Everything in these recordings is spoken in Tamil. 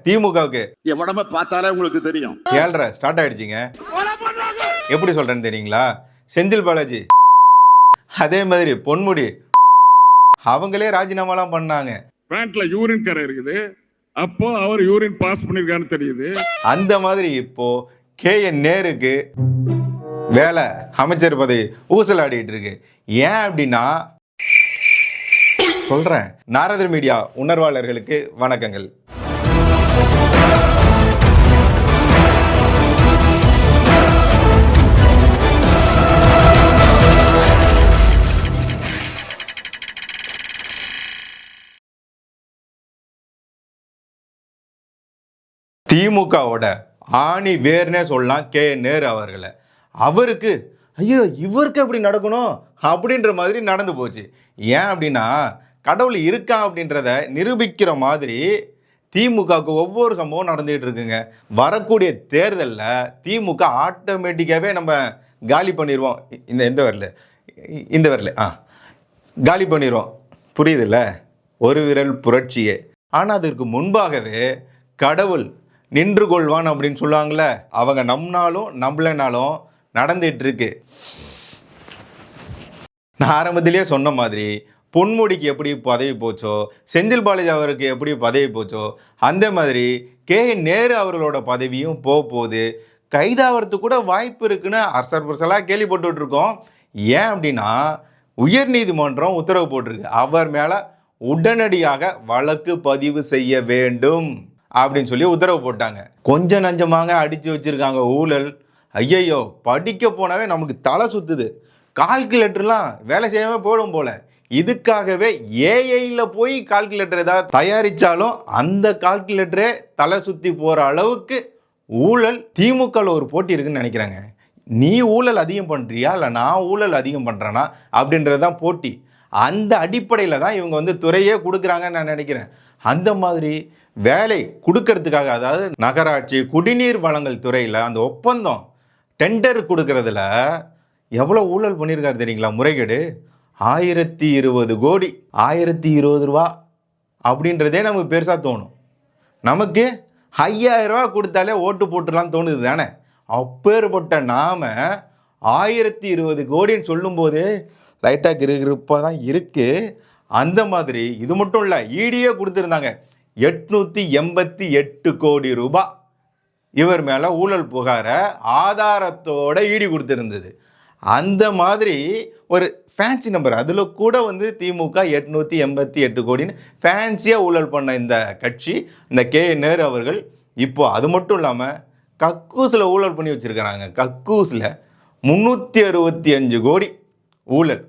திமுகவுக்கு என் உடம்ப பார்த்தாலே உங்களுக்கு தெரியும். 7:30 ஸ்டார்ட் ஆயிடுச்சுங்க. எப்படி சொல்றேன்னு தெரியுங்களா? செந்தில் பாலாஜி, அதே மாதிரி பொன்முடி, அவங்களே ராஜினாமாலாம் பண்ணாங்க. பேண்ட்ல யூரின் கரை இருக்குது, அப்போ அவர் யூரின் பாஸ் பண்ணிருக்காருன்னு தெரியுது. அந்த மாதிரி இப்போ KN நேருக்கு வேலை அமைச்சர் பதவி ஊசலாடிட்டு இருக்கு. ஏன் அப்படின்னா சொல்றேன். நாரதர் மீடியா உணர்வாளர்களுக்கு வணக்கங்கள். திமுகவோட ஆணி வேர்னே சொல்லலாம் KN நேரு அவர்களை. அவருக்கு ஐயோ இவருக்கு அப்படி நடக்கணும் அப்படின்ற மாதிரி நடந்து போச்சு. ஏன் அப்படின்னா கடவுள் இருக்கா அப்படின்றத நிரூபிக்கிற மாதிரி திமுகவுக்கு ஒவ்வொரு சம்பவம் நடந்துகிட்டு இருக்குங்க. வரக்கூடிய தேர்தலில் திமுக ஆட்டோமேட்டிக்காகவே நம்ம காலி பண்ணிடுவோம். இந்த வரல காலி பண்ணிடுவோம். புரியுதுல்ல? ஒரு விரல் புரட்சியே. ஆனால் அதற்கு முன்பாகவே கடவுள் நின்று கொள்வான் அப்படின்னு சொல்லுவாங்கள்ல, அவங்க நம்பினாலும் நம்பலைனாலும் நடந்துட்டு இருக்கு. நான் ஆரம்பத்திலேயே சொன்ன மாதிரி பொன்முடிக்கு எப்படி பதவி போச்சோ, செந்தில் பாலாஜி அவருக்கு எப்படி பதவி போச்சோ, அந்த மாதிரி KN நேரு அவர்களோட பதவியும் போகுது. கைதாகிறதுக்கு கூட வாய்ப்பு இருக்குன்னு அரசலாக கேள்விப்பட்டு இருக்கோம். ஏன் அப்படின்னா உயர்நீதிமன்றம் உத்தரவு போட்டிருக்கு, அவர் மேலே உடனடியாக வழக்கு பதிவு செய்ய வேண்டும் அப்படின்னு சொல்லி உத்தரவு போட்டாங்க. கொஞ்சம் நஞ்சமாங்க அடித்து வச்சுருக்காங்க ஊழல். ஐயையோ, படிக்க போனாவே நமக்கு தலை சுற்றுது. கால்குலேட்டர்லாம் வேலை செய்யாமல் போயிடும் போல். இதுக்காகவே ஏஐயில் போய் கால்குலேட்டர் ஏதாவது தயாரித்தாலும் அந்த கால்குலேட்டரே தலை சுற்றி போகிற அளவுக்கு ஊழல். திமுகவில் ஒரு போட்டி இருக்குன்னு நினைக்கிறாங்க. நீ ஊழல் அதிகம் பண்ணுறியா இல்லை நான் ஊழல் அதிகம் பண்ணுறேன்னா அப்படின்றது தான் போட்டி. அந்த அடிப்படையில் தான் இவங்க துறையே கொடுக்குறாங்கன்னு நான் நினைக்கிறேன். அந்த மாதிரி வேலை கொடுக்கறதுக்காக, அதாவது நகராட்சி குடிநீர் வழங்கல் துறையில் அந்த ஒப்பந்தம் டெண்டர் கொடுக்கறதுல எவ்வளோ ஊழல் பண்ணியிருக்காரு தெரியுங்களா? முறைகேடு 1020 கோடி, 1020 ரூபா அப்படின்றதே நமக்கு பெருசாக தோணும். நமக்கு 5000 ரூபா கொடுத்தாலே ஓட்டு போட்டுலாம் தோணுது தானே? அப்பேற்பட்ட நாம 1020 கோடின்னு சொல்லும்போது லைட்டாக கிருப்பாக தான் இருக்குது. அந்த மாதிரி இது மட்டும் இல்லை, ஈடியே கொடுத்துருந்தாங்க 888 கோடி ரூபாய் இவர் மேலே ஊழல் புகார ஆதாரத்தோட ஈடி கொடுத்துருந்தது. அந்த மாதிரி ஒரு ஃபேன்சி நம்பர். அதில் கூட திமுக 888 கோடின்னு ஃபேன்சியாக ஊழல் பண்ண இந்த கட்சி, இந்த KN நேரு அவர்கள் இப்போ அது மட்டும் இல்லாமல் கக்கூஸில் ஊழல் பண்ணி வச்சுருக்கிறாங்க. கக்கூஸில் 365 கோடி ஊழல்.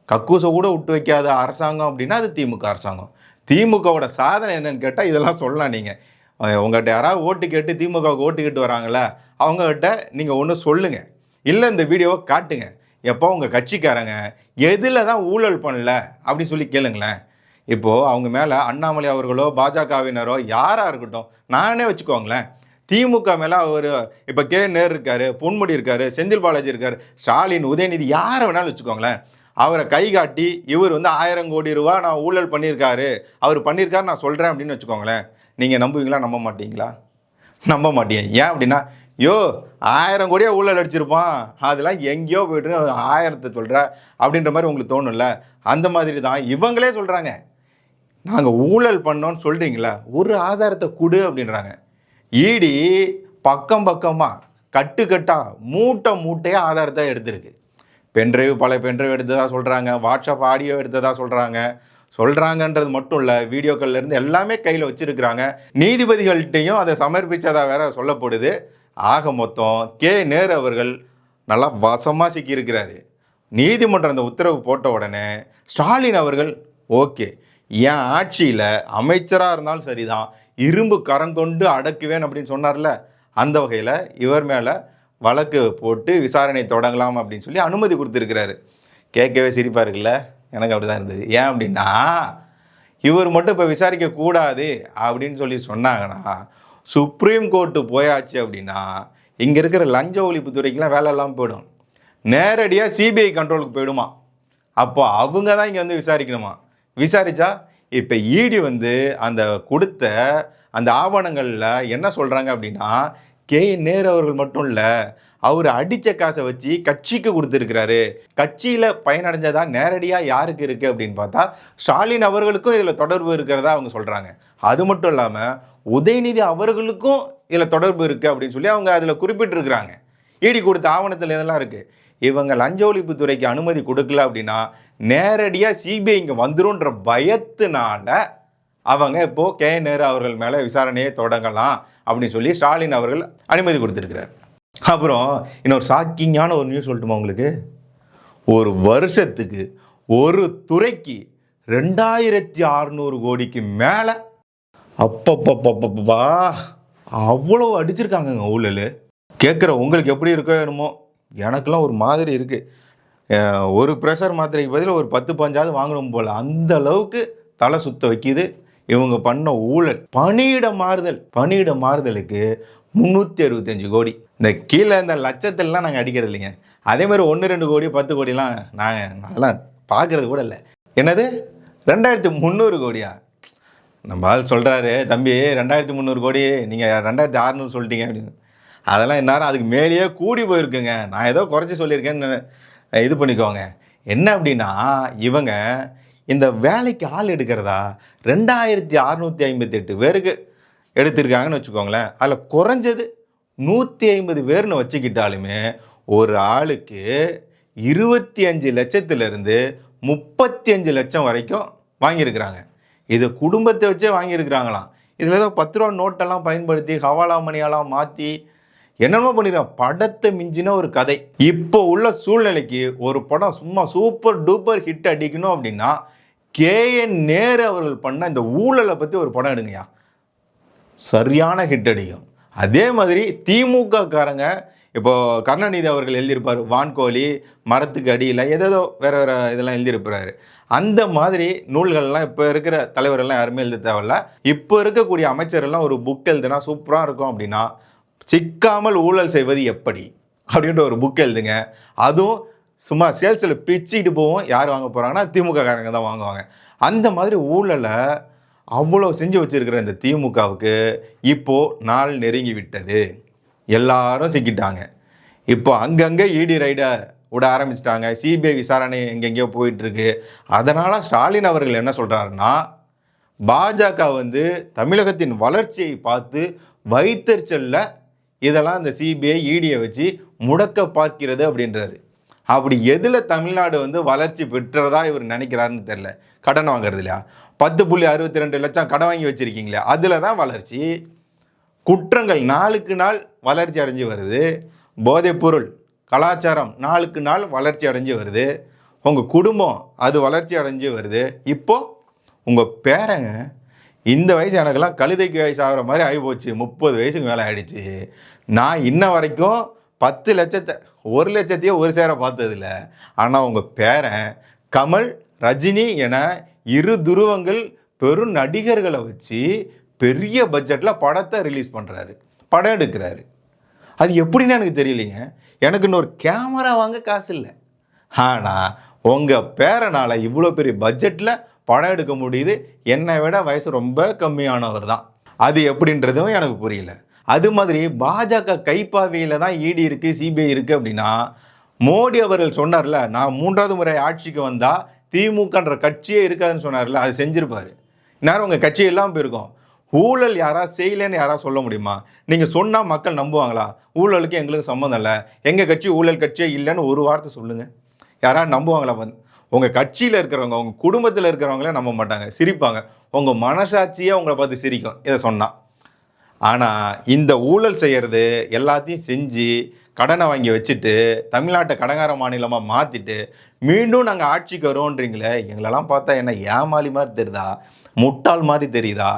கக்கூஸை கூட விட்டு வைக்காத அரசாங்கம் அப்படின்னா அது திமுக அரசாங்கம். திமுகவோட சாதனை என்னன்னு கேட்டால் இதெல்லாம் சொல்லலாம். நீங்கள் உங்கள்கிட்ட யாராவது ஓட்டு கேட்டு திமுகவுக்கு ஓட்டு கேட்டு வராங்களா, அவங்ககிட்ட நீங்கள் ஒன்று சொல்லுங்கள், இல்லை இந்த வீடியோவை காட்டுங்க. எப்போ உங்கள் கட்சிக்காரங்க எதில் தான் ஊழல் பண்ணல அப்படின்னு சொல்லி கேளுங்களேன். இப்போது அவங்க மேலே அண்ணாமலை அவர்களோ பாஜகவினரோ யாராக இருக்கட்டும், நானே வச்சுக்கோங்களேன், திமுக மேலே அவர் இப்போ KN நேரு இருக்கார், பொன்முடி இருக்கார், செந்தில் பாலாஜி இருக்கார், ஸ்டாலின், உதயநிதி, யாரை வேணாலும் வச்சுக்கோங்களேன். அவரை கை காட்டி இவர் 1000 கோடி ரூபா நான் ஊழல் பண்ணியிருக்காரு, அவர் பண்ணியிருக்காரு நான் சொல்கிறேன் அப்படின்னு வச்சுக்கோங்களேன். நீங்கள் நம்புவீங்களா? நம்ப மாட்டீங்களா? நம்ப மாட்டீங்க. ஏன் அப்படின்னா 1000 கோடியாக ஊழல் அடிச்சிருப்பான், அதெல்லாம் எங்கேயோ போய்ட்டு 1000 சொல்கிற அப்படின்ற மாதிரி உங்களுக்கு தோணும்ல. அந்த மாதிரி தான் இவங்களே சொல்கிறாங்க, நாங்கள் ஊழல் பண்ணோன்னு சொல்கிறீங்களா, ஒரு ஆதாரத்தை கொடு அப்படின்றாங்க. ஈடி பக்கமாக கட்டுக்கட்டாக மூட்டையாக ஆதாரத்தை எடுத்திருக்கு. பல பென்ட்ரைவ் எடுத்ததாக சொல்கிறாங்க, வாட்ஸ்அப் ஆடியோ எடுத்ததாக சொல்கிறாங்கன்றது மட்டும் இல்லை, வீடியோக்கள்லேருந்து எல்லாமே கையில் வச்சுருக்கிறாங்க. நீதிபதிகள்கிட்டையும் அதை சமர்ப்பித்ததாக வேற சொல்லப்படுது. ஆக மொத்தம் KN நேரு அவர்கள் நல்லா வசமாக சிக்கியிருக்கிறாரு. நீதிமன்றம் அந்த உத்தரவு போட்ட உடனே ஸ்டாலின் அவர்கள் ஓகே, என் ஆட்சியில் அமைச்சராக இருந்தாலும் சரிதான், இரும்பு கரம் கொண்டு அடக்குவேன் அப்படின்னு சொன்னார்ல, அந்த வகையில் இவர் மேலே வழக்கு போட்டு விசாரணை தொடங்கலாம் அப்படின்னு சொல்லி அனுமதி கொடுத்துருக்கிறாரு. கேட்கவே சிரிப்பாக இருக்குல்ல? எனக்கு அப்படி தான் இருந்தது. ஏன் அப்படின்னா இவர் மட்டும் இப்போ விசாரிக்கக்கூடாது அப்படின்னு சொல்லி சொன்னாங்கன்னா, சுப்ரீம் கோர்ட்டு போயாச்சு அப்படின்னா இங்கே இருக்கிற லஞ்ச ஒழிப்பு துறைக்கெலாம் வேலை இல்லாமல் போயிடும். நேரடியாக CBI கண்ட்ரோலுக்கு போயிடுமா. அப்போ அவங்க தான் இங்கே விசாரிக்கணுமா. விசாரித்தா இப்போ ஈடி அந்த கொடுத்த அந்த ஆவணங்களில் என்ன சொல்கிறாங்க அப்படின்னா, நேரு அவர்கள் மட்டும் இல்லை, அவர் அடித்த காசை வச்சு கட்சிக்கு கொடுத்துருக்கிறாரு. கட்சியில் பயனடைஞ்சதா நேரடியாக யாருக்கு இருக்குது அப்படின்னு பார்த்தா ஸ்டாலின் அவர்களுக்கும் இதில் தொடர்பு இருக்கிறதா அவங்க சொல்கிறாங்க. அது மட்டும் இல்லாமல் உதயநிதி அவர்களுக்கும் இதில் தொடர்பு இருக்குது அப்படின்னு சொல்லி அவங்க அதில் குறிப்பிட்டிருக்கிறாங்க. ஈடி கொடுத்த ஆவணத்தில் இதெல்லாம் இருக்குது. இவங்க லஞ்ச ஒழிப்புத்துறைக்கு அனுமதி கொடுக்கல அப்படின்னா நேரடியாக சிபிஐ இங்கே வந்துருன்ற பயத்தினால அவங்க இப்போது நேரு அவர்கள் மேலே விசாரணையை தொடங்கலாம் அப்படின்னு சொல்லி ஸ்டாலின் அவர்கள் அனுமதி கொடுத்துருக்கிறார். அப்புறம் இன்னொரு ஷாக்கிங்கான ஒரு நியூஸ் சொல்லட்டுமா உங்களுக்கு? ஒரு வருஷத்துக்கு ஒரு துறைக்கு 2600 கோடிக்கு மேலே அப்பப்பப்பப்பா அவ்வளோ அடிச்சிருக்காங்கங்க ஊழல். கேட்குற உங்களுக்கு எப்படி இருக்கோ என்னமோ, எனக்கெல்லாம் ஒரு மாதிரி இருக்குது. ஒரு ப்ரெஷர் மாத்திரைக்கு பதில் ஒரு 10-15 வாங்கணும் போல், அந்த அளவுக்கு தலை சுத்த வைக்கிது இவங்க பண்ண ஊழல். பணியிட மாறுதலுக்கு 365 கோடி. இந்த கீழே இந்த லட்சத்திலலாம் நாங்கள் அடிக்கிறது இல்லைங்க. அதே மாதிரி 1-2 கோடி 10 கோடிலாம் நாங்கள் அதெல்லாம் பார்க்குறது கூட இல்லை. என்னது 2300 கோடியா? நம்ம ஆள் சொல்கிறாரு, தம்பி 2300 கோடி நீங்கள் 2600 சொல்லிட்டீங்க அப்படின்னு. அதெல்லாம் இந்நேரம் அதுக்கு மேலேயே கூடி போயிருக்குங்க. நான் ஏதோ குறைச்சி சொல்லியிருக்கேன்னு இது பண்ணிக்கோங்க. என்ன அப்படின்னா, இவங்க இந்த வேலைக்கு ஆள் எடுக்கிறதா 2658 பேருக்கு எடுத்திருக்காங்கன்னு வச்சுக்கோங்களேன். அதில் குறைஞ்சது 150 பேர்னு வச்சுக்கிட்டாலுமே ஒரு ஆளுக்கு 25 லட்சத்திலிருந்து 35 லட்சம் வரைக்கும் வாங்கியிருக்கிறாங்க. இது குடும்பத்தை வச்சே வாங்கியிருக்கிறாங்களாம். இதில் ஏதோ 10 ரூபா நோட்டெல்லாம் பயன்படுத்தி ஹவாலா மணியெல்லாம் மாற்றி என்னென்னமோ பண்ணிடுறான். படத்தை மிஞ்சின ஒரு கதை. இப்போ உள்ள சூழ்நிலைக்கு ஒரு படம் சும்மா சூப்பர் டூப்பர் ஹிட் அடிக்கணும் அப்படின்னா நேரு அவர்கள் பண்ண இந்த ஊழலை பற்றி ஒரு படம் எடுங்கயா, சரியான ஹிட் அடிக்கும். அதே மாதிரி திமுக காரங்க இப்போ கருணாநிதி அவர்கள் எழுதியிருப்பார், வான்கோழி மரத்துக்கு அடியில் ஏதோ வேறு இதெல்லாம் எழுதியிருப்பாரு. அந்த மாதிரி நூல்கள்லாம் இப்போ இருக்கிற தலைவர்கள்லாம் யாருமே எழுத தேவையில்ல. இப்போ இருக்கக்கூடிய அமைச்சர்கள்லாம் ஒரு புக் எழுதுனா சூப்பராக இருக்கும். அப்படின்னா சிக்காமல் ஊழல் செய்வது எப்படி அப்படின்ற ஒரு புக் எழுதுங்க. அதுவும் சும்மா சேல்ஸில் பிச்சுக்கிட்டு போவோம். யார் வாங்க போகிறாங்கன்னா திமுக காரங்க தான் வாங்குவாங்க. அந்த மாதிரி ஊழலை அவ்வளோ செஞ்சு வச்சுருக்கிற இந்த திமுகவுக்கு இப்போது நாள் நெருங்கி விட்டது. எல்லாரும் சிக்கிட்டாங்க. இப்போ அங்கங்கே இடி ரைடை விட ஆரம்பிச்சிட்டாங்க. சிபிஐ விசாரணை எங்கெங்கேயோ போயிட்டுருக்கு. அதனால் ஸ்டாலின் அவர்கள் என்ன சொல்கிறாருன்னா, பாஜக தமிழகத்தின் வளர்ச்சியை பார்த்து வைத்தறிச்சலில் இதெல்லாம் இந்த சிபிஐ இடியை வச்சு முடக்க பார்க்கிறது அப்படின்றாரு. அப்படி எதில் தமிழ்நாடு வளர்ச்சி பெற்றதா இவர் நினைக்கிறாருன்னு தெரில. கடன் வாங்குறது இல்லையா? 10.62 லட்சம் கடன் வாங்கி வச்சுருக்கீங்களே, அதில் தான் வளர்ச்சி. குற்றங்கள் நாளுக்கு நாள் வளர்ச்சி அடைஞ்சு வருது. போதைப்பொருள் கலாச்சாரம் நாளுக்கு நாள் வளர்ச்சி அடைஞ்சு வருது. உங்கள் குடும்பம் அது வளர்ச்சி அடைஞ்சு வருது. இப்போது உங்கள் பேரங்க இந்த வயசு எனக்கெல்லாம் கழுதைக்கு வயசு ஆகிற மாதிரி ஆகிப்போச்சு. 30 வயசுக்கு மேலே ஆகிடுச்சு. நான் இன்ன வரைக்கும் 10 லட்சத்தை 1 லட்சத்தையே ஒரு சேர பார்த்ததில்ல. ஆனால் உங்கள் பேரன் கமல், ரஜினி என 2 துருவங்கள் பெரும் நடிகர்களை வச்சு பெரிய பட்ஜெட்டில் படத்தை ரிலீஸ் பண்ணுறாரு, படம் எடுக்கிறாரு. அது எப்படின்னு எனக்கு தெரியலைங்க. எனக்கு இன்னொரு கேமரா வாங்க காசு இல்லை. ஆனால் உங்கள் பேரனால் இவ்வளோ பெரிய பட்ஜெட்டில் படம் எடுக்க முடியுது. என்னை விட வயசு ரொம்ப கம்மியானவர் தான். அது எப்படின்றதும் எனக்கு புரியல. அது மாதிரி பாஜக கைப்பாவையில் தான் இடி இருக்குது, சிபிஐ இருக்குது அப்படின்னா, மோடி அவர்கள் சொன்னார்ல, நான் 3வது முறை ஆட்சிக்கு வந்தால் திமுகன்ற கட்சியே இருக்காதுன்னு சொன்னார்ல, அது செஞ்சுருப்பார். நேரம் உங்கள் கட்சி எல்லாம் போயிருக்கோம். ஊழல் யாராவது செய்யலைன்னு யாராவது சொல்ல முடியுமா? நீங்கள் சொன்னால் மக்கள் நம்புவாங்களா? ஊழலுக்கு எங்களுக்கு சம்மந்தம் இல்லை, எங்கள் கட்சி ஊழல் கட்சியே இல்லைன்னு ஒரு வார்த்தை சொல்லுங்கள். யாராவது நம்புவாங்களா? உங்கள் கட்சியில் இருக்கிறவங்க, உங்கள் குடும்பத்தில் இருக்கிறவங்களே நம்ப மாட்டாங்க, சிரிப்பாங்க. உங்கள் மனசாட்சியே உங்களை பார்த்து சிரிக்கும் இதை சொன்னால். ஆனால் இந்த ஊழல் செய்கிறது எல்லாத்தையும் செஞ்சு கடனை வாங்கி வச்சுட்டு தமிழ்நாட்டை கடங்கார மாநிலமாக மாற்றிட்டு மீண்டும் நாங்கள் ஆட்சிக்கு வரோன்றீங்களே, எங்களெல்லாம் பார்த்தா என்ன ஏமாளி மாதிரி தெரியுதா, முட்டாள் மாதிரி தெரியுதா?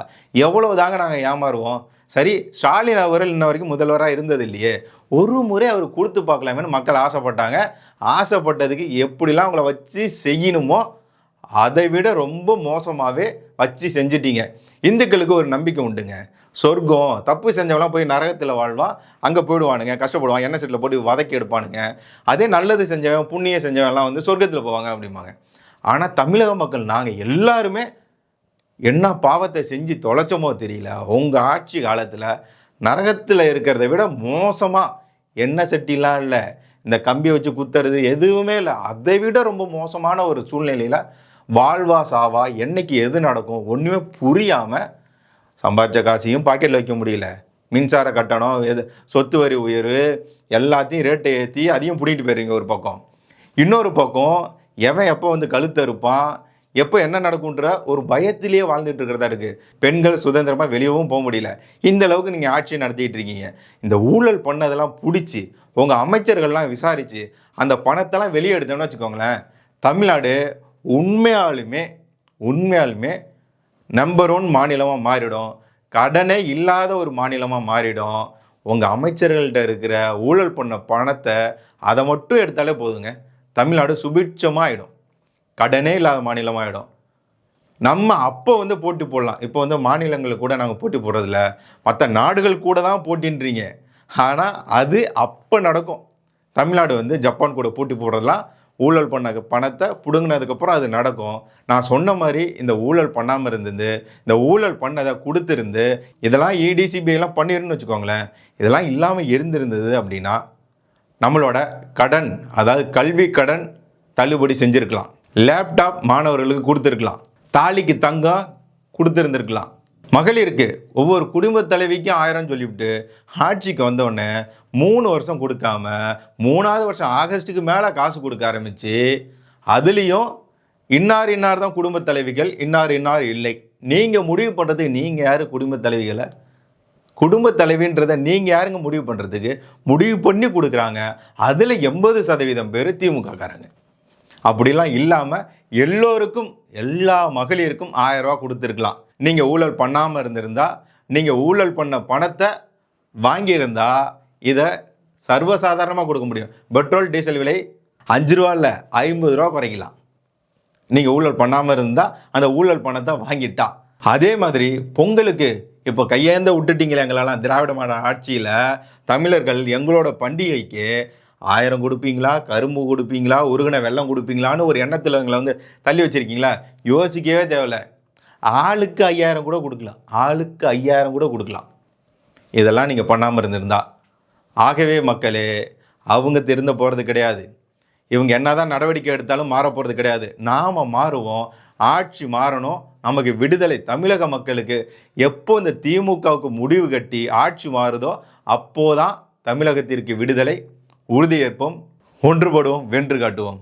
எவ்வளவு தாங்க நாங்கள் ஏமாறுவோம்? சரி, ஸ்டாலின் அவர்கள் இன்ன வரைக்கும் முதல்வராக இருந்தது இல்லையே, ஒரு முறை அவர் கொடுத்து பார்க்கலாமேன்னு மக்கள் ஆசைப்பட்டாங்க. ஆசைப்பட்டதுக்கு எப்படிலாம் அவங்கள வச்சு செய்யணுமோ அதை விட ரொம்ப மோசமாகவே வச்சு செஞ்சிட்டீங்க. இந்துக்களுக்கு ஒரு நம்பிக்கை உண்டுங்க, சொர்க்கம் தப்பு செஞ்சவங்களாம் போய் நரகத்தில் வாழ்வான், அங்கே போயிடுவானுங்க, கஷ்டப்படுவான், எண்ணெய் செட்டில் போட்டு வதக்கி எடுப்பானுங்க. அதே நல்லது செஞ்சவன் புண்ணியம் செஞ்சவன்லாம் சொர்க்கத்தில் போவாங்க அப்படிம்பாங்க. ஆனால் தமிழக மக்கள் நாங்கள் எல்லாருமே என்ன பாவத்தை செஞ்சு தொலைச்சோமோ தெரியல. உங்கள் ஆட்சி காலத்தில் நரகத்தில் இருக்கிறத விட மோசமாக, எண்ணெய் சட்டிலாம் இல்லை, இந்த கம்பியை வச்சு குத்துறது எதுவுமே இல்லை, அதை விட ரொம்ப மோசமான ஒரு சூழ்நிலையில் வாழ்வா சாவா, என்னைக்கு எது நடக்கும் ஒன்றுமே புரியாமல் சம்பாதிச்ச காசையும் பாக்கெட்டில் வைக்க முடியல, மின்சார கட்டணம், சொத்து வரி உயர்வு, எல்லாத்தையும் ரேட்டை ஏற்றி அதையும் பிடிக்கிட்டு போயிடுறீங்க ஒரு பக்கம். இன்னொரு பக்கம் எவன் எப்போ வந்து கழுத்து அறுப்பான், எப்போ என்ன நடக்குன்ற ஒரு பயத்திலேயே வாழ்ந்துட்டு இருக்கிறதா இருக்குது. பெண்கள் சுதந்திரமாக வெளியவும் போக முடியல. இந்த அளவுக்கு நீங்கள் ஆட்சியை நடத்திட்டு இருக்கீங்க. இந்த ஊழல் பண்ணதெல்லாம் பிடிச்சி உங்கள் அமைச்சர்கள்லாம் விசாரித்து அந்த பணத்தெல்லாம் வெளியே எடுத்தோம்னு வச்சுக்கோங்களேன், தமிழ்நாடு உண்மையாலுமே நம்பர் 1 மாநிலமாக மாறிடும். கடனே இல்லாத ஒரு மாநிலமாக மாறிடும். உங்கள் அமைச்சர்கள்ட்ட இருக்கிற ஊழல் பண்ண பணத்தை அதை மட்டும் எடுத்தாலே போதுங்க, தமிழ்நாடு சுபிட்சமாக ஆகிடும், கடனே இல்லாத மாநிலமாகிடும். நம்ம அப்போ வந்து போட்டி போடலாம். இப்போ வந்து மாநிலங்களுக்கு கூட நாங்கள் போட்டி போடுறதில்ல, மற்ற நாடுகள் கூட தான் போட்டின்றீங்க. ஆனால் அது அப்போ நடக்கும். தமிழ்நாடு வந்து ஜப்பான் கூட போட்டி போடுறதுலாம் ஊழல் பண்ண பணத்தை பிடுங்கினதுக்கப்புறம் அது நடக்கும். நான் சொன்ன மாதிரி இந்த ஊழல் பண்ணாமல் இருந்தது, இந்த ஊழல் பண்ணதை கொடுத்துருந்து, இதெல்லாம் EDCBஐலாம் பண்ணிருன்னு வச்சுக்கோங்களேன், இதெல்லாம் இல்லாமல் இருந்திருந்தது அப்படின்னா நம்மளோட கடன், அதாவது கல்வி கடன் தள்ளுபடி செஞ்சுருக்கலாம், லேப்டாப் மாணவர்களுக்கு கொடுத்துருக்கலாம், தாலிக்கு தங்கம் கொடுத்துருந்துருக்கலாம், மகளிருக்கு ஒவ்வொரு குடும்ப தலைவிக்கும் 1000 சொல்லிவிட்டு ஆட்சிக்கு வந்தோடனே 3 வருஷம் கொடுக்காம 3ஆவது வருஷம் ஆகஸ்ட்டுக்கு மேலே காசு கொடுக்க ஆரம்பித்து, அதுலேயும் இன்னார் தான் குடும்ப தலைவிகள், இன்னார் இல்லை. நீங்கள் முடிவு பண்ணுறதுக்கு நீங்கள் யார்? குடும்ப தலைவிகளை, குடும்ப தலைவின்றதை நீங்கள் யாருங்க முடிவு பண்ணுறதுக்கு? முடிவு பண்ணி கொடுக்குறாங்க. அதில் 80% பேர் திமுககாரங்க. அப்படிலாம் இல்லாமல் எல்லோருக்கும், எல்லா மகளிருக்கும் 1000 ரூபா கொடுத்துருக்கலாம். நீங்கள் ஊழல் பண்ணாமல் இருந்திருந்தா, நீங்கள் ஊழல் பண்ண பணத்தை வாங்கியிருந்தா இதை சர்வசாதாரணமாக கொடுக்க முடியும். பெட்ரோல் டீசல் விலை 5 ரூபா இல்லை 50 ரூபா குறைக்கலாம். நீங்கள் ஊழல் பண்ணாமல் இருந்தால் அந்த ஊழல் பணத்தை வாங்கிட்டா. அதே மாதிரி பொங்கலுக்கு இப்போ கையேந்த விட்டுட்டீங்களே எங்களெல்லாம், திராவிட மாடல் ஆட்சியில் தமிழர்கள் எங்களோட பண்டிகைக்கு 1000 கொடுப்பீங்களா, கரும்பு கொடுப்பீங்களா, உருகின வெல்லம் கொடுப்பீங்களான்னு ஒரு எண்ணத்தில் எங்களை வந்து தள்ளி வச்சுருக்கீங்களா? யோசிக்கவே தேவையில்லை. ஆளுக்கு 5000 கூட கொடுக்கலாம், ஆளுக்கு 5000 கூட கொடுக்கலாம், இதெல்லாம் நீங்கள் பண்ணாமல் இருந்திருந்தா. ஆகவே மக்களே, அவங்க திருந்த போகிறது கிடையாது. இவங்க என்ன தான் நடவடிக்கை எடுத்தாலும் மாற போகிறது கிடையாது. நாம் மாறுவோம், ஆட்சி மாறணும், நமக்கு விடுதலை. தமிழக மக்களுக்கு எப்போ இந்த திமுகவுக்கு முடிவு கட்டி ஆட்சி மாறுதோ அப்போதான் தமிழகத்திற்கு விடுதலை. உறுதியேற்போம், ஒன்றுபடுவோம், வென்று காட்டுவோம்.